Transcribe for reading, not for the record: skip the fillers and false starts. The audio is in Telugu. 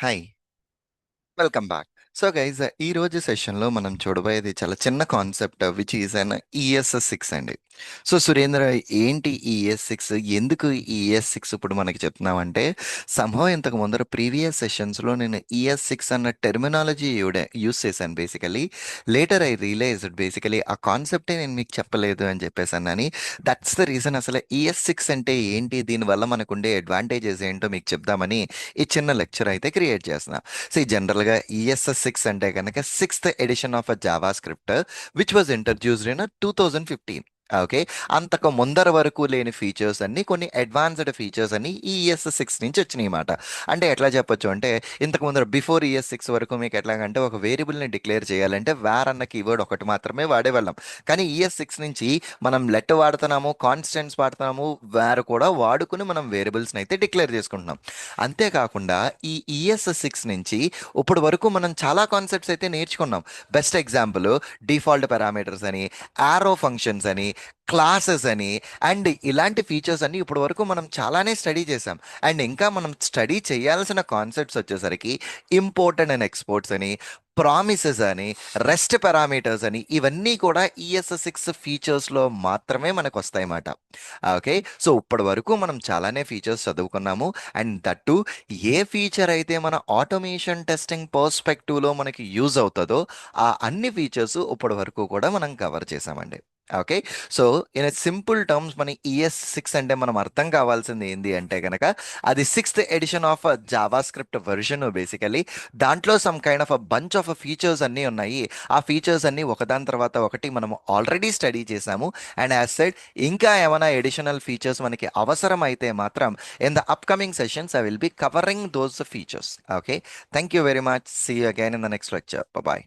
Hi. Welcome back. So guys, ఈ రోజు సెషన్లో మనం చూడబోయేది చాలా చిన్న కాన్సెప్ట్ విచ్ ఈజ్ అన్ ఈఎస్6 అండి. సో సురేంద్ర, ఏంటి ఈఎస్6? ఎందుకు ఈఎస్6 ఇప్పుడు మనకి చెప్తున్నామంటే, సంభవం ఇంతకు ముందర ప్రీవియస్ సెషన్స్లో నేను ఈఎస్6 అన్న టెర్మినాలజీ యూస్ చేశాను basically. Later I realized basically ఆ కాన్సెప్టే నేను మీకు చెప్పలేదు అని చెప్పేసానని. That's the reason. అసలు ఈఎస్6 అంటే ఏంటి, దీనివల్ల మనకు ఉండే అడ్వాంటేజెస్ ఏంటో మీకు చెప్దామని ఈ చిన్న లెక్చర్ అయితే క్రియేట్ చేస్తున్నా. జనరల్గా ఈఎస్ఎస్6 అంటే కనుక sixth edition of a JavaScript which was introduced in 2015. Okay. అంతకు ముందర వరకు లేని ఫీచర్స్ అన్ని, కొన్ని అడ్వాన్స్డ్ ఫీచర్స్ అన్ని ఈ ఈఎస్6 నుంచి వచ్చినాయి అన్నమాట. అంటే ఎట్లా చెప్పొచ్చు అంటే, ఇంతకు ముందర బిఫోర్ ఈఎస్6 వరకు మీకు ఎట్లాగంటే ఒక వేరియబుల్ని డిక్లేర్ చేయాలంటే వేర్ అన్న కీవర్డ్ ఒకటి మాత్రమే వాడేవాళ్ళం. కానీ ఈఎస్6 నుంచి మనం లెట్ వాడుతున్నాము, కాన్స్టెంట్స్ వాడుతున్నాము, వేర్ కూడా వాడుకుని మనం వేరియబుల్స్ని అయితే డిక్లేర్ చేసుకుంటున్నాం. అంతేకాకుండా ఈ ఈఎస్6 నుంచి ఇప్పుడు వరకు మనం చాలా కాన్సెప్ట్స్ అయితే నేర్చుకున్నాం. బెస్ట్ ఎగ్జాంపుల్ డిఫాల్ట్ పారామీటర్స్ అని, ఆరో ఫంక్షన్స్ అని, క్లాసెస్ అని, అండ్ ఇలాంటి ఫీచర్స్ అన్ని ఇప్పుడు వరకు మనం చాలానే స్టడీ చేసాం. అండ్ ఇంకా మనం స్టడీ చేయాల్సిన కాన్సెప్ట్స్ వచ్చేసరికి ఇంపోర్ట్ అండ్ ఎక్స్పోర్ట్స్ అని, ప్రామిసెస్ అని, రెస్ట్ పారామీటర్స్ అని, ఇవన్నీ కూడా ఈఎస్6 ఫీచర్స్లో మాత్రమే మనకు వస్తాయన్నమాట. ఓకే. సో ఇప్పటి వరకు మనం చాలానే ఫీచర్స్ చదువుకున్నాము. అండ్ దట్టు ఏ ఫీచర్ అయితే మన ఆటోమేషన్ టెస్టింగ్ పర్స్పెక్టివ్లో మనకి యూజ్ అవుతుందో ఆ అన్ని ఫీచర్స్ ఇప్పటి వరకు కూడా మనం కవర్ చేసామండి. Okay. So in simple terms మన ఈఎస్6 అంటే మనం అర్థం కావాల్సింది ఏంటి అంటే కనుక, అది sixth edition of JavaScript version basically. దాంట్లో some kind of bunch of features అన్నీ ఉన్నాయి. ఆ ఫీచర్స్ అన్నీ ఒకదాని తర్వాత ఒకటి మనం ఆల్రెడీ స్టడీ చేసాము. అండ్ యాజ్ సెడ్, ఇంకా ఏమైనా ఎడిషనల్ ఫీచర్స్ మనకి అవసరం అయితే మాత్రం in the upcoming sessions I will be covering those features. Okay, thank you very much. See you again in the next lecture. Bye bye.